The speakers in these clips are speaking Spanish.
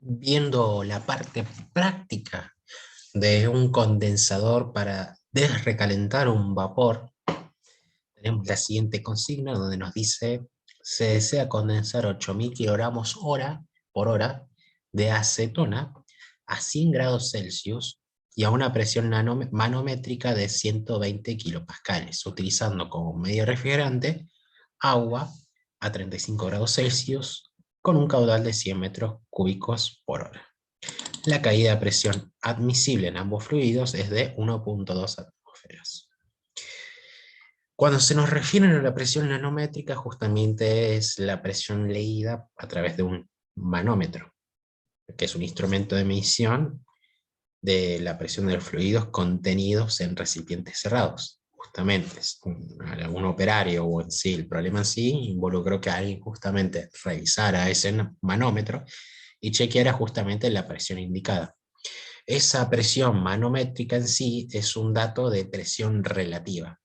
Viendo la parte práctica de un condensador para desrecalentar un vapor, tenemos la siguiente consigna donde nos dice: se desea condensar 8.000 kilogramos hora por hora de acetona a 100 grados Celsius y a una presión manométrica de 120 kilopascales, utilizando como medio refrigerante agua a 35 grados Celsius con un caudal de 100 metros cúbicos por hora. La caída de presión admisible en ambos fluidos es de 1,2 atmósferas. Cuando se nos refiere a la presión nanométrica, justamente es la presión leída a través de un manómetro, que es un instrumento de medición de la presión de los fluidos contenidos en recipientes cerrados. Justamente, algún operario o en sí, el problema en sí involucró que alguien justamente revisara ese manómetro y chequeara justamente la presión indicada. Esa presión manométrica en sí es un dato de presión relativa.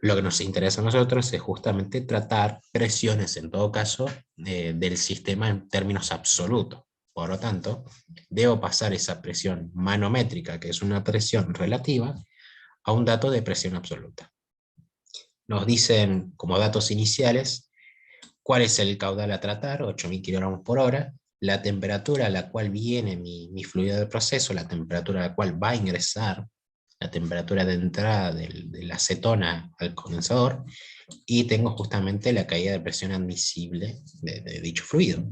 Lo que nos interesa a nosotros es justamente tratar presiones, en todo caso, del sistema en términos absolutos. Por lo tanto, debo pasar esa presión manométrica, que es una presión relativa, a un dato de presión absoluta. Nos dicen como datos iniciales cuál es el caudal a tratar, 8.000 kilogramos por hora, la temperatura a la cual viene mi fluido de proceso, la temperatura a la cual va a ingresar, la temperatura de entrada de la acetona al condensador, y tengo justamente la caída de presión admisible de dicho fluido.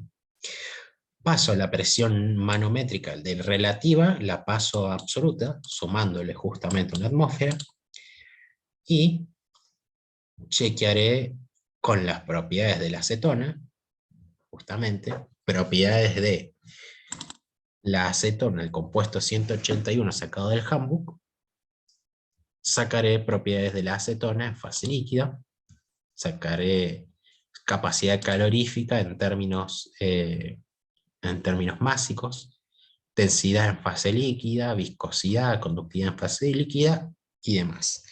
Paso a la presión manométrica de relativa, la paso a absoluta, sumándole justamente una atmósfera, y chequearé con las propiedades de la acetona, justamente, propiedades de la acetona, el compuesto 181 sacado del handbook, sacaré propiedades de la acetona en fase líquida, sacaré capacidad calorífica en términos máxicos, densidad en fase líquida, viscosidad, conductividad en fase líquida y demás.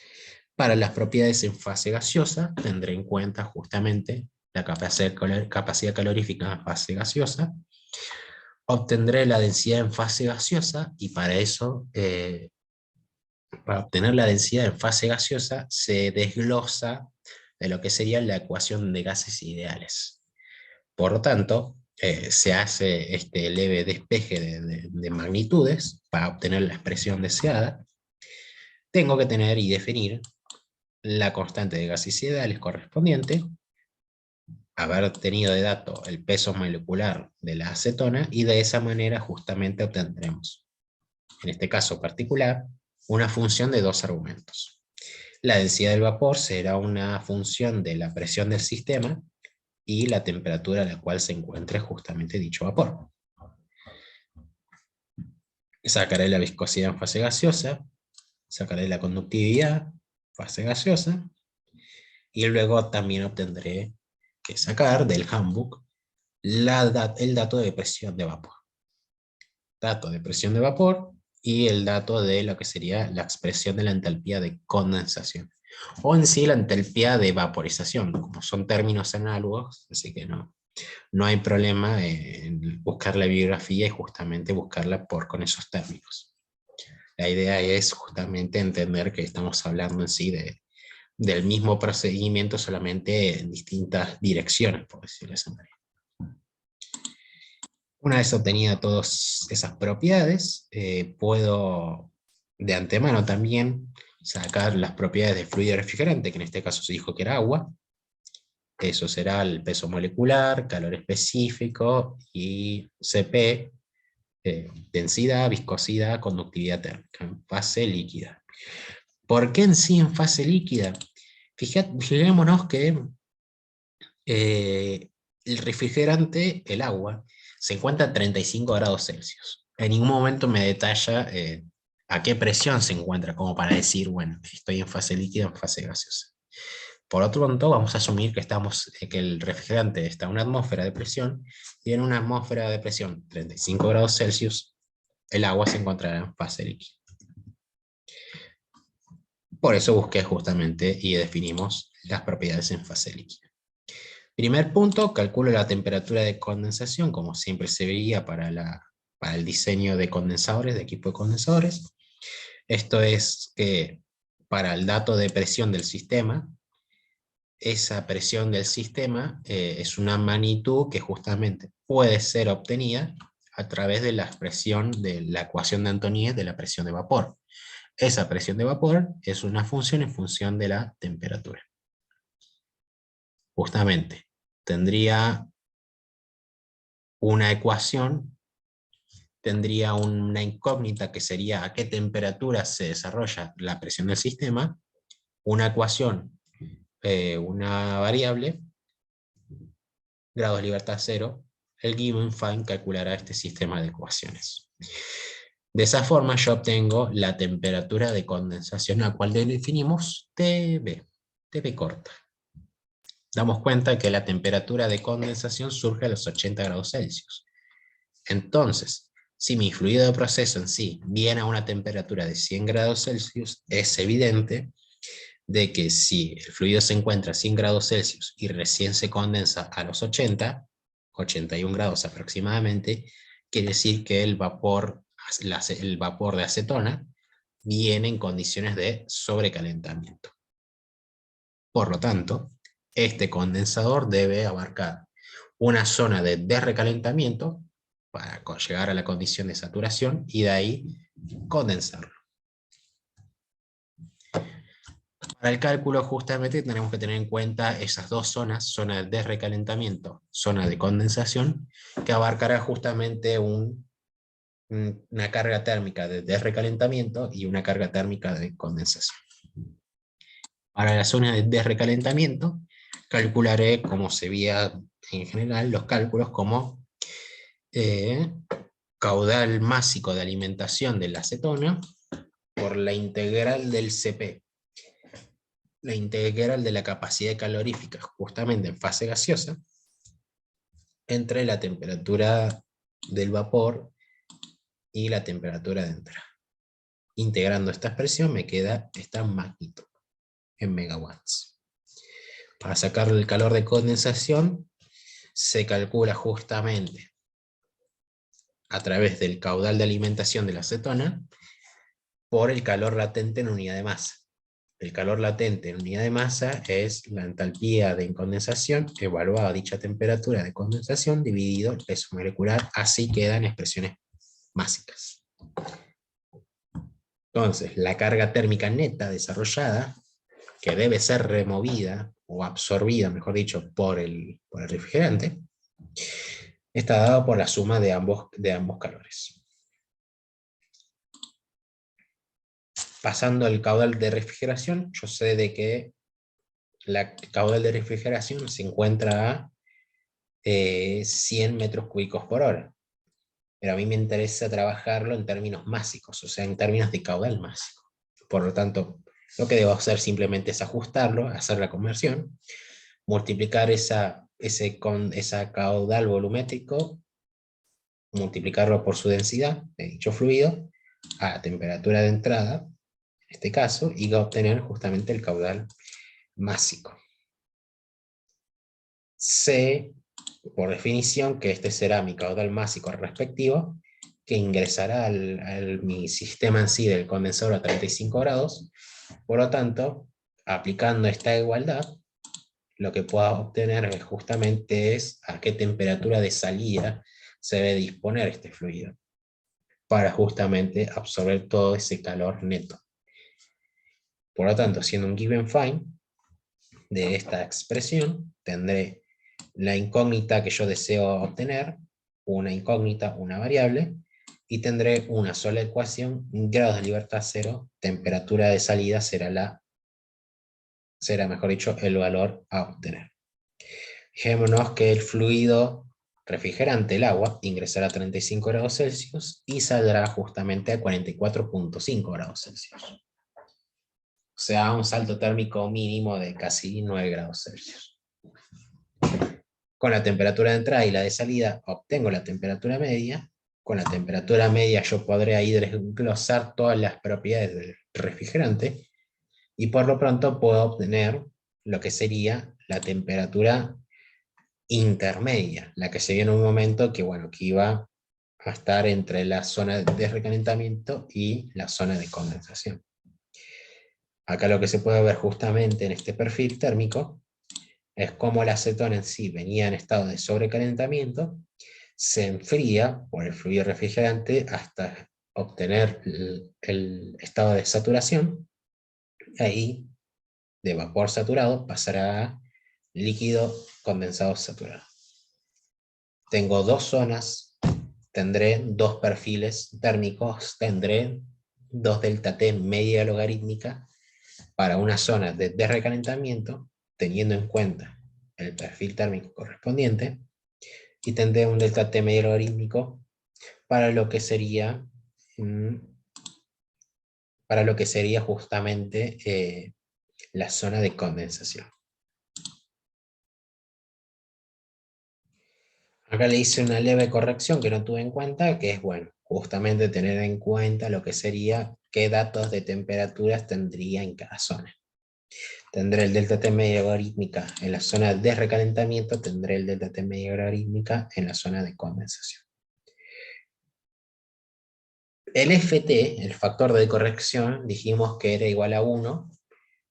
Para las propiedades en fase gaseosa, tendré en cuenta justamente la capacidad calorífica en fase gaseosa, obtendré la densidad en fase gaseosa, y para eso, para obtener la densidad en fase gaseosa, se desglosa de lo que sería la ecuación de gases ideales. Por lo tanto, se hace este leve despeje de magnitudes para obtener la expresión deseada. Tengo que tener y definir la constante de gases ideales correspondiente, haber tenido de dato el peso molecular de la acetona, y de esa manera justamente obtendremos, en este caso particular, una función de dos argumentos. La densidad del vapor será una función de la presión del sistema y la temperatura a la cual se encuentre justamente dicho vapor. Sacaré la viscosidad en fase gaseosa, sacaré la conductividad, fase gaseosa, y luego también obtendré que sacar del handbook el dato de presión de vapor. Dato de presión de vapor y el dato de lo que sería la expresión de la entalpía de condensación. O en sí la entalpía de vaporización, como son términos análogos, así que no hay problema en buscar la bibliografía y justamente buscarla con esos términos. La idea es justamente entender que estamos hablando en sí del mismo procedimiento, solamente en distintas direcciones, por decirlo de esa manera. Una vez obtenida todas esas propiedades, puedo de antemano también sacar las propiedades de fluido refrigerante, que en este caso se dijo que era agua. Eso será el peso molecular, calor específico y CP, densidad, viscosidad, conductividad térmica, en fase líquida. ¿Por qué en sí en fase líquida? Fijémonos que el refrigerante, el agua, se encuentra a 35 grados Celsius. En ningún momento me detalla a qué presión se encuentra, como para decir, bueno, estoy en fase líquida o en fase gaseosa. Por otro tanto, vamos a asumir que el refrigerante está a una atmósfera de presión, y en una atmósfera de presión 35 grados Celsius, el agua se encontrará en fase líquida. Por eso busqué justamente y definimos las propiedades en fase líquida. Primer punto, calculo la temperatura de condensación, como siempre se veía para el diseño de condensadores, de equipo de condensadores. Esto es que para el dato de presión del sistema, esa presión del sistema es una magnitud que justamente puede ser obtenida a través de la expresión de la ecuación de Antoniez de la presión de vapor. Esa presión de vapor es una función en función de la temperatura. Justamente, tendría una ecuación, tendría una incógnita que sería a qué temperatura se desarrolla la presión del sistema, una ecuación, una variable, grados de libertad cero, el given find calculará este sistema de ecuaciones. De esa forma yo obtengo la temperatura de condensación, a cual definimos TB, TB corta. Damos cuenta que la temperatura de condensación surge a los 80 grados Celsius. Entonces, si mi fluido de proceso en sí viene a una temperatura de 100 grados Celsius, es evidente de que si el fluido se encuentra a 100 grados Celsius y recién se condensa a los 80, 81 grados aproximadamente, quiere decir que el vapor de acetona viene en condiciones de sobrecalentamiento. Por lo tanto, este condensador debe abarcar una zona de desrecalentamiento para llegar a la condición de saturación y de ahí condensarlo. Para el cálculo justamente tenemos que tener en cuenta esas dos zonas, zona de desrecalentamiento, zona de condensación, que abarcará justamente una carga térmica de desrecalentamiento y una carga térmica de condensación. Para la zona de desrecalentamiento, calcularé, como se veía en general, los cálculos como caudal másico de alimentación de la acetona por la integral del Cp, la integral de la capacidad calorífica, justamente en fase gaseosa, entre la temperatura del vapor y la temperatura de entrada. Integrando esta expresión me queda esta magnitud en megawatts. Para sacarle el calor de condensación, se calcula justamente a través del caudal de alimentación de la acetona por el calor latente en unidad de masa. El calor latente en unidad de masa es la entalpía de condensación evaluada a dicha temperatura de condensación dividido el peso molecular, así quedan expresiones básicas. Entonces, la carga térmica neta desarrollada, que debe ser removida o absorbida, mejor dicho, por el refrigerante, está dado por la suma de ambos calores. Pasando al caudal de refrigeración, yo sé de que el caudal de refrigeración se encuentra a 100 metros cúbicos por hora. Pero a mí me interesa trabajarlo en términos másicos, o sea, en términos de caudal másico. Por lo tanto, lo que debo hacer simplemente es ajustarlo, hacer la conversión, multiplicar esa caudal volumétrico, multiplicarlo por su densidad de dicho fluido, a la temperatura de entrada, en este caso, y obtener justamente el caudal másico. Sé, por definición, que este será mi caudal másico respectivo, que ingresará mi sistema en sí del condensador a 35 grados. Por lo tanto, aplicando esta igualdad, lo que puedo obtener justamente es a qué temperatura de salida se debe disponer este fluido, para justamente absorber todo ese calor neto. Por lo tanto, siendo un given find de esta expresión, tendré la incógnita que yo deseo obtener, una incógnita, una variable, y tendré una sola ecuación, grados de libertad cero, temperatura de salida será mejor dicho, el valor a obtener. Fijémonos que el fluido refrigerante, el agua, ingresará a 35 grados Celsius y saldrá justamente a 44.5 grados Celsius. O sea, un salto térmico mínimo de casi 9 grados Celsius. Con la temperatura de entrada y la de salida obtengo la temperatura media. Con la temperatura media yo podré ahí desglosar todas las propiedades del refrigerante y por lo pronto puedo obtener lo que sería la temperatura intermedia, la que se vio en un momento que, bueno, que iba a estar entre la zona de recalentamiento y la zona de condensación. Acá lo que se puede ver justamente en este perfil térmico es cómo la acetona en sí venía en estado de sobrecalentamiento, se enfría por el fluido refrigerante hasta obtener el estado de saturación, y ahí de vapor saturado pasará a líquido condensado saturado. Tengo dos zonas, tendré dos perfiles térmicos, tendré dos delta T media logarítmica para una zona de recalentamiento, teniendo en cuenta el perfil térmico correspondiente, y tendré un delta T medio logarítmico para lo que sería, justamente la zona de condensación. Acá le hice una leve corrección que no tuve en cuenta, que es, bueno, justamente tener en cuenta lo que sería qué datos de temperaturas tendría en cada zona. Tendré el delta T media logarítmica en la zona de recalentamiento, tendré el delta T media logarítmica en la zona de condensación. El FT, el factor de corrección, dijimos que era igual a 1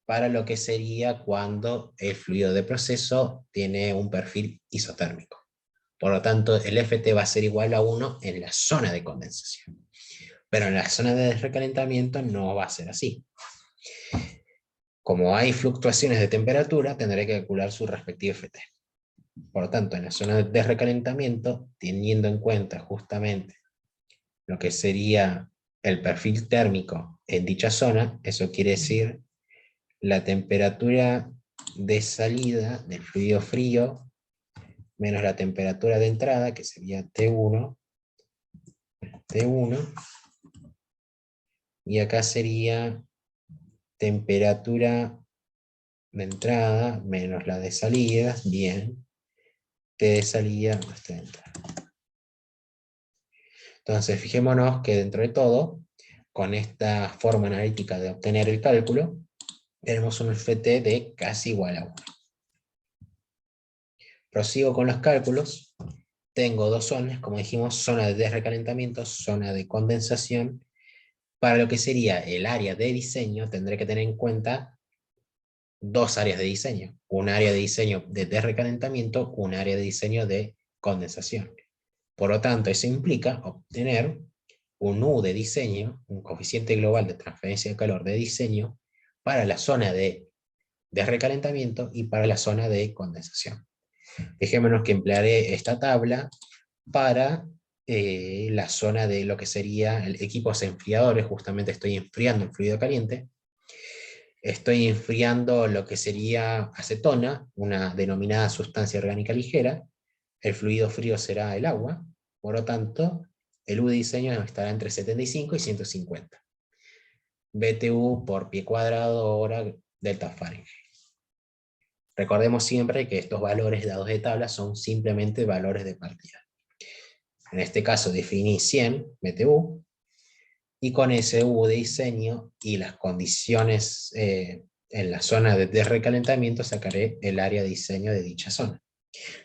para lo que sería cuando el fluido de proceso tiene un perfil isotérmico. Por lo tanto, el FT va a ser igual a 1 en la zona de condensación. Pero en la zona de recalentamiento no va a ser así. Como hay fluctuaciones de temperatura, tendré que calcular su respectivo FT. Por lo tanto, en la zona de recalentamiento, teniendo en cuenta justamente lo que sería el perfil térmico en dicha zona, eso quiere decir la temperatura de salida del fluido frío menos la temperatura de entrada, que sería T1, y acá sería temperatura de entrada menos la de salida, bien, T de salida más T de entrada. Entonces, fijémonos que dentro de todo, con esta forma analítica de obtener el cálculo, tenemos un FT de casi igual a 1. Prosigo con los cálculos. Tengo dos zonas, como dijimos, zona de recalentamiento, zona de condensación. Para lo que sería el área de diseño, tendré que tener en cuenta dos áreas de diseño. Un área de diseño de recalentamiento, un área de diseño de condensación. Por lo tanto, eso implica obtener un U de diseño, un coeficiente global de transferencia de calor de diseño, para la zona de recalentamiento y para la zona de condensación. Fijémonos que emplearé esta tabla para la zona de lo que sería el equipos enfriadores. Justamente estoy enfriando el fluido caliente. Estoy enfriando lo que sería acetona, una denominada sustancia orgánica ligera. El fluido frío será el agua. Por lo tanto, el U de diseño estará entre 75 y 150. BTU por pie cuadrado hora delta Fahrenheit. Recordemos siempre que estos valores dados de tabla son simplemente valores de partida. En este caso definí 100 BTU, y con ese U de diseño y las condiciones en la zona de recalentamiento sacaré el área de diseño de dicha zona.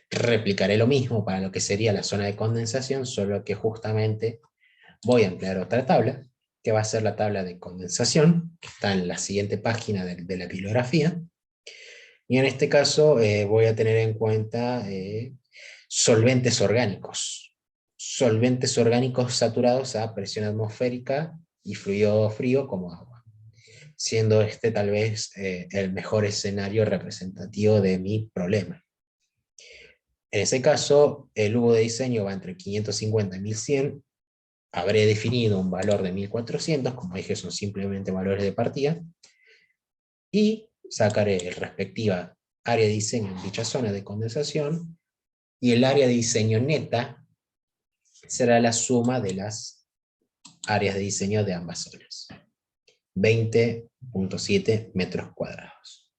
Replicaré lo mismo para lo que sería la zona de condensación, solo que justamente voy a emplear otra tabla, que va a ser la tabla de condensación, que está en la siguiente página de la bibliografía. Y en este caso voy a tener en cuenta solventes orgánicos. Solventes orgánicos saturados a presión atmosférica y fluido frío como agua, siendo este tal vez el mejor escenario representativo de mi problema. En ese caso, el U de diseño va entre 550 y 1100, habré definido un valor de 1400, como dije son simplemente valores de partida, y sacaré el respectiva área de diseño en dicha zona de condensación, y el área de diseño neta será la suma de las áreas de diseño de ambas zonas. 20.7 metros cuadrados.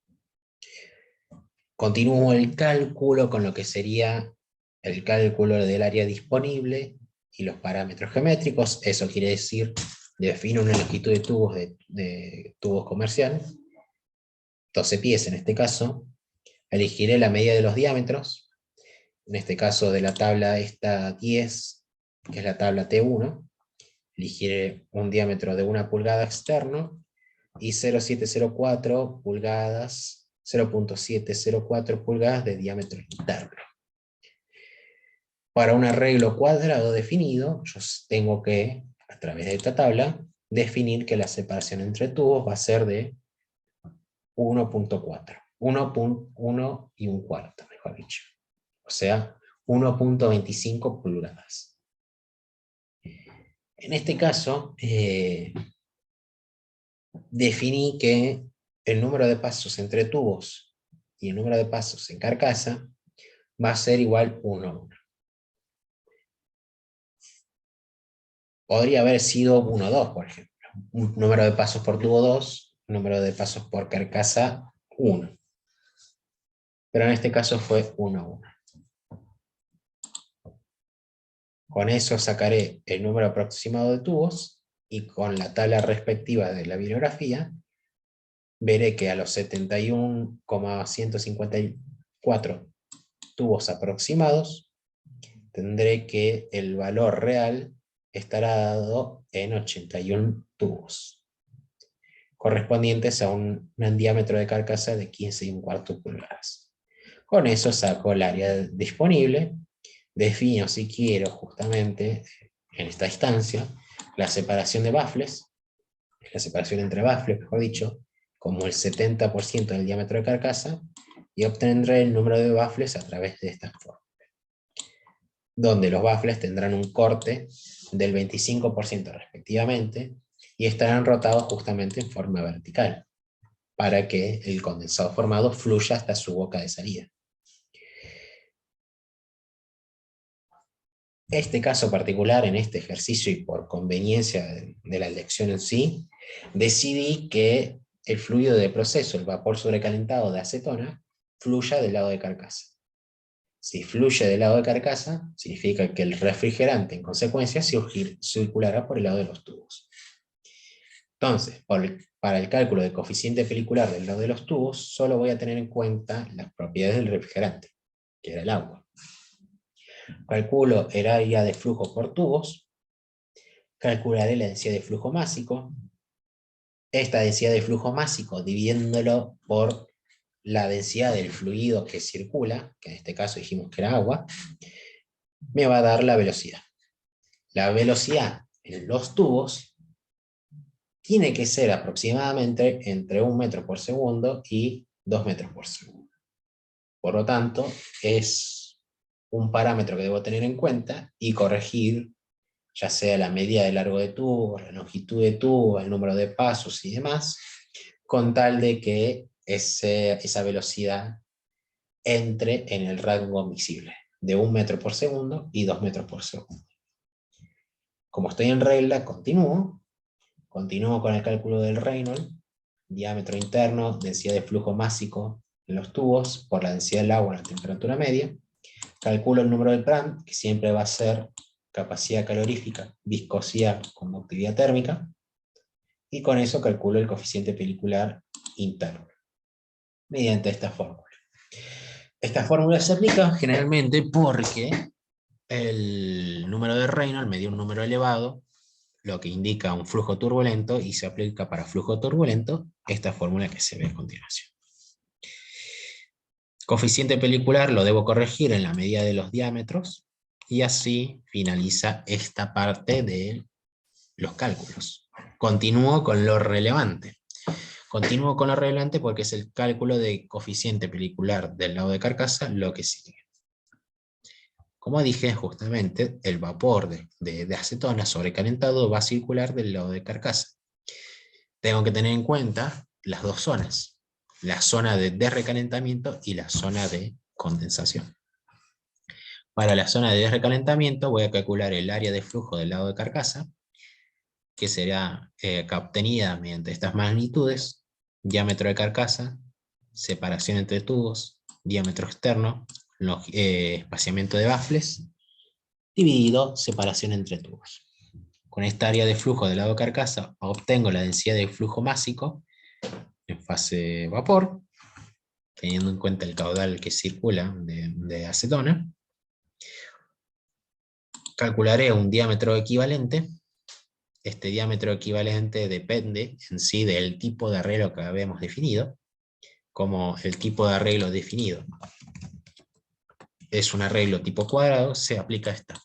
Continúo el cálculo con lo que sería el cálculo del área disponible y los parámetros geométricos. Eso quiere decir, defino una longitud de tubos, de tubos comerciales, 12 pies en este caso. Elegiré la medida de los diámetros, en este caso de la tabla esta 10, que es la tabla T1, elegiré un diámetro de 1 pulgada externo y 0,704 pulgadas, 0,704 pulgadas de diámetro interno. Para un arreglo cuadrado definido, yo tengo que, a través de esta tabla, definir que la separación entre tubos va a ser de 1,4. 1,1 y un cuarto, mejor dicho. O sea, 1,25 pulgadas. En este caso, definí que el número de pasos entre tubos y el número de pasos en carcasa va a ser igual 1. Podría haber sido 1,2, por ejemplo. Un número de pasos por tubo 2, un número de pasos por carcasa 1. Pero en este caso fue 1,1. Con eso sacaré el número aproximado de tubos y con la tabla respectiva de la bibliografía veré que a los 71,154 tubos aproximados tendré que el valor real estará dado en 81 tubos, correspondientes a un diámetro de carcasa de 15,25 pulgadas. Con eso saco el área disponible, defino si quiero justamente en esta instancia la separación de baffles, la separación entre baffles, mejor dicho, como el 70% del diámetro de carcasa, y obtendré el número de baffles a través de esta forma, donde los baffles tendrán un corte del 25% respectivamente, y estarán rotados justamente en forma vertical, para que el condensado formado fluya hasta su boca de salida. Este caso particular, en este ejercicio y por conveniencia de la lección en sí, decidí que el fluido de proceso, el vapor sobrecalentado de acetona, fluya del lado de carcasa. Si fluye del lado de carcasa, significa que el refrigerante en consecuencia circulará por el lado de los tubos. Entonces, para el cálculo del coeficiente pelicular del lado de los tubos, solo voy a tener en cuenta las propiedades del refrigerante, que era el agua. Calculo el área de flujo por tubos, calcularé la densidad de flujo másico, esta densidad de flujo másico dividiéndolo por la densidad del fluido que circula, que en este caso dijimos que era agua, me va a dar la velocidad. La velocidad en los tubos tiene que ser aproximadamente entre 1 metro por segundo y 2 metros por segundo. Por lo tanto, es un parámetro que debo tener en cuenta y corregir, ya sea la medida de largo de tubo, la longitud de tubo, el número de pasos y demás, con tal de que esa velocidad entre en el rango admisible, de 1 metro por segundo y 2 metros por segundo. Como estoy en regla, continúo con el cálculo del Reynolds, diámetro interno, densidad de flujo másico en los tubos, por la densidad del agua en la temperatura media. Calculo el número de Prandtl, que siempre va a ser capacidad calorífica, viscosidad, conductividad térmica, y con eso calculo el coeficiente pelicular interno, mediante esta fórmula. Esta fórmula se aplica generalmente porque el número de Reynolds me dio un número elevado, lo que indica un flujo turbulento, y se aplica para flujo turbulento esta fórmula que se ve a continuación. Coeficiente pelicular lo debo corregir en la medida de los diámetros, y así finaliza esta parte de los cálculos. Continúo con lo relevante. Continúo con lo relevante porque es el cálculo de coeficiente pelicular del lado de carcasa lo que sigue. Como dije, justamente el vapor de acetona sobrecalentado va a circular del lado de carcasa. Tengo que tener en cuenta las dos zonas, la zona de desrecalentamiento y la zona de condensación. Para la zona de desrecalentamiento voy a calcular el área de flujo del lado de carcasa, que será obtenida mediante estas magnitudes: diámetro de carcasa, separación entre tubos, diámetro externo, espaciamiento de baffles, dividido separación entre tubos. Con esta área de flujo del lado de carcasa obtengo la densidad de flujo másico en fase vapor, teniendo en cuenta el caudal que circula de acetona, calcularé un diámetro equivalente. Este diámetro equivalente depende en sí del tipo de arreglo que habíamos definido. Como el tipo de arreglo definido es un arreglo tipo cuadrado, se aplica esta.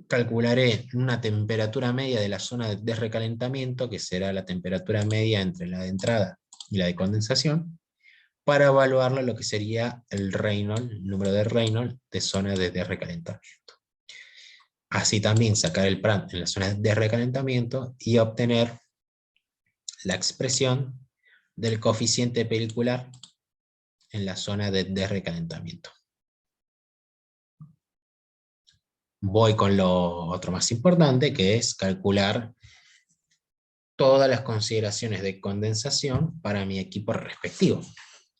Calcularé una temperatura media de la zona de recalentamiento, que será la temperatura media entre la de entrada y la de condensación, para evaluarlo lo que sería el Reynolds, el número de Reynolds de zona de recalentamiento. Así también sacar el PRAM en la zona de recalentamiento y obtener la expresión del coeficiente pelicular en la zona de recalentamiento. Voy con lo otro más importante, que es calcular todas las consideraciones de condensación para mi equipo respectivo.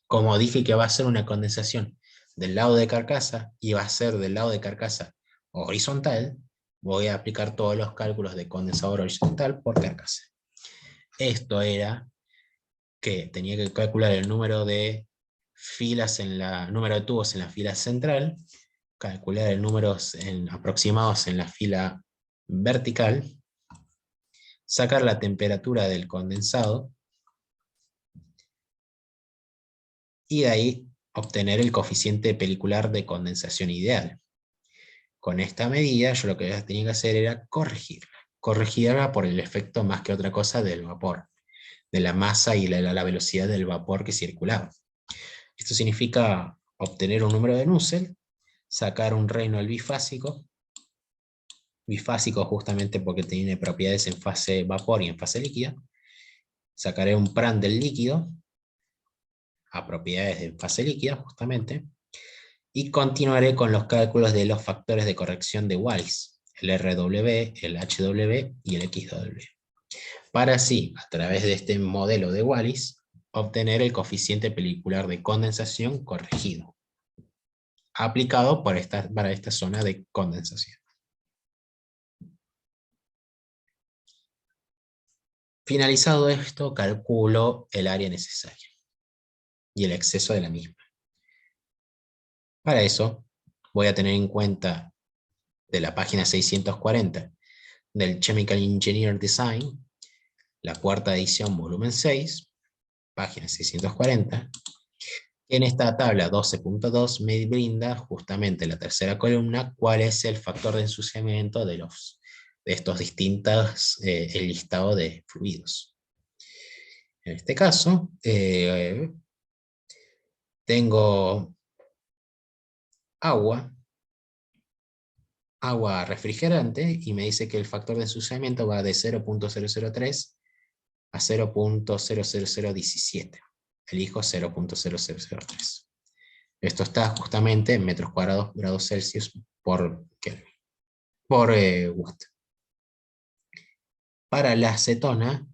Como dije que va a ser una condensación del lado de carcasa y va a ser del lado de carcasa horizontal, voy a aplicar todos los cálculos de condensador horizontal por carcasa. Esto era que tenía que calcular el número de filas número de tubos en la fila central, calcular el número aproximados en la fila vertical, sacar la temperatura del condensado y de ahí obtener el coeficiente pelicular de condensación ideal. Con esta medida yo lo que tenía que hacer era corregirla por el efecto más que otra cosa del vapor, de la masa y la velocidad del vapor que circulaba. Esto significa obtener un número de Nusselt, sacar un Reynolds bifásico justamente porque tiene propiedades en fase vapor y en fase líquida. Sacaré un PRAM del líquido a propiedades de fase líquida justamente, y continuaré con los cálculos de los factores de corrección de Wallis, el RW, el HW y el XW, para así, a través de este modelo de Wallis, obtener el coeficiente pelicular de condensación corregido, aplicado para esta zona de condensación. Finalizado esto, calculo el área necesaria y el exceso de la misma. Para eso, voy a tener en cuenta de la página 640 del Chemical Engineer Design, la cuarta edición, volumen 6, página 640. En esta tabla 12.2 me brinda justamente la tercera columna, cuál es el factor de ensuciamiento de estos distintos, el listado de fluidos. En este caso, tengo agua refrigerante, y me dice que el factor de ensuciamiento va de 0.003 a 0.00017. Elijo 0.0003. Esto está justamente en metros cuadrados grados Celsius por Kelvin, por watt. Para la acetona,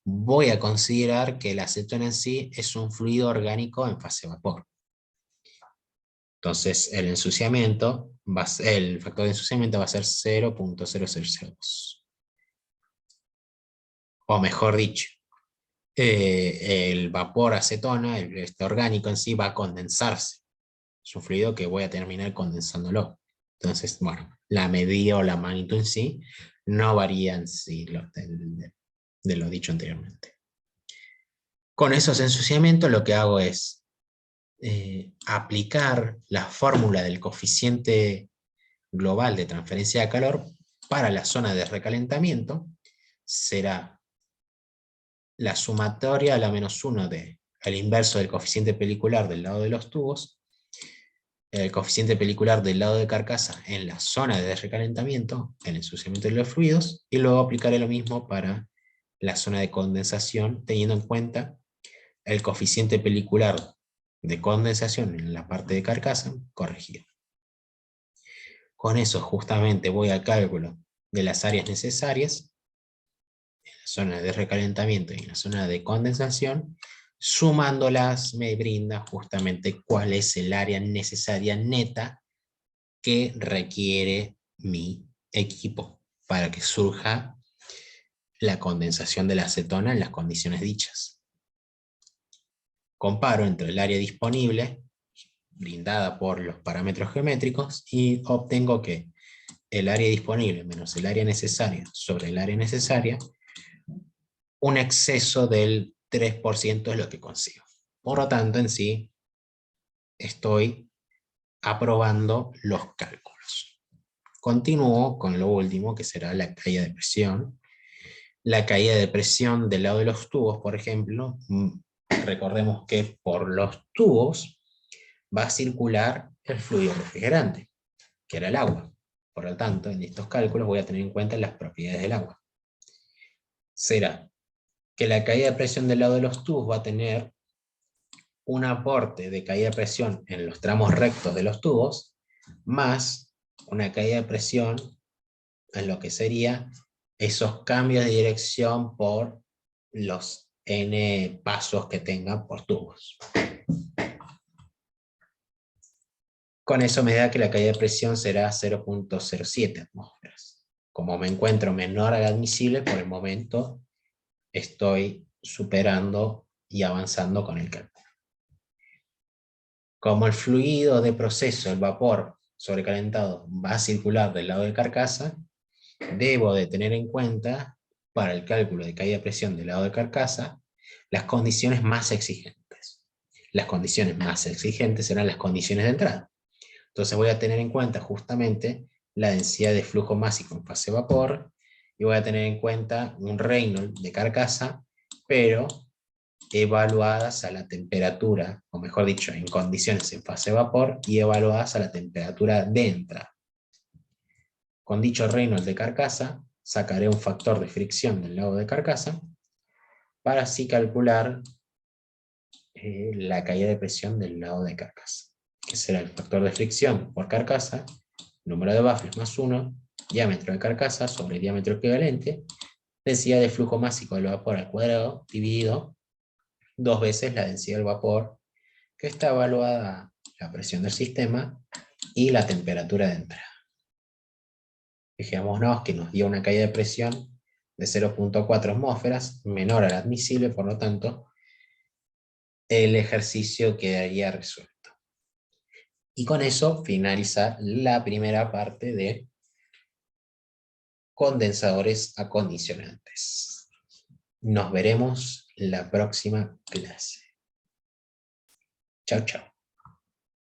voy a considerar que la acetona en sí es un fluido orgánico en fase vapor. Entonces, el factor de ensuciamiento va a ser 0.0002. O mejor dicho, el vapor acetona, este orgánico en sí, va a condensarse. Es un fluido que voy a terminar condensándolo. Entonces, bueno, la medida o la magnitud en sí no varía en sí de lo dicho anteriormente. Con esos ensuciamientos lo que hago es aplicar la fórmula del coeficiente global de transferencia de calor para la zona de recalentamiento. Será la sumatoria a la menos 1 al inverso del coeficiente pelicular del lado de los tubos, el coeficiente pelicular del lado de carcasa en la zona de recalentamiento, el ensuciamiento de los fluidos, y luego aplicaré lo mismo para la zona de condensación, teniendo en cuenta el coeficiente pelicular de condensación en la parte de carcasa corregido. Con eso justamente voy al cálculo de las áreas necesarias, en la zona de recalentamiento y en la zona de condensación. Sumándolas me brinda justamente cuál es el área necesaria neta que requiere mi equipo para que surja la condensación de la acetona en las condiciones dichas. Comparo entre el área disponible brindada por los parámetros geométricos y obtengo que el área disponible menos el área necesaria sobre el área necesaria, un exceso del 3% es lo que consigo. Por lo tanto, en sí, estoy aprobando los cálculos. Continúo con lo último, que será la caída de presión. La caída de presión del lado de los tubos, por ejemplo, recordemos que por los tubos va a circular el fluido refrigerante, que era el agua. Por lo tanto, en estos cálculos voy a tener en cuenta las propiedades del agua. Será que la caída de presión del lado de los tubos va a tener un aporte de caída de presión en los tramos rectos de los tubos, más una caída de presión en lo que sería esos cambios de dirección por los n pasos que tengan por tubos. Con eso me da que la caída de presión será 0.07 atmósferas. Como me encuentro menor a la admisible, por el momento estoy superando y avanzando con el cálculo. Como el fluido de proceso, el vapor sobrecalentado, va a circular del lado de carcasa, debo de tener en cuenta, para el cálculo de caída de presión del lado de carcasa, las condiciones más exigentes. Las condiciones más exigentes serán las condiciones de entrada. Entonces voy a tener en cuenta justamente la densidad de flujo másico en fase vapor, y voy a tener en cuenta un Reynolds de carcasa, pero evaluadas a la temperatura, o mejor dicho, en condiciones en fase vapor, y evaluadas a la temperatura de entrada. Con dicho Reynolds de carcasa, sacaré un factor de fricción del lado de carcasa, para así calcular la caída de presión del lado de carcasa, que será el factor de fricción por carcasa, número de baffles más 1, diámetro de carcasa sobre diámetro equivalente, densidad de flujo másico del vapor al cuadrado, dividido 2 veces la densidad del vapor, que está evaluada la presión del sistema y la temperatura de entrada. Fijémonos que nos dio una caída de presión de 0.4 atmósferas, menor a la admisible, por lo tanto, el ejercicio quedaría resuelto. Y con eso finaliza la primera parte de condensadores acondicionantes. Nos veremos la próxima clase. Chao, chao.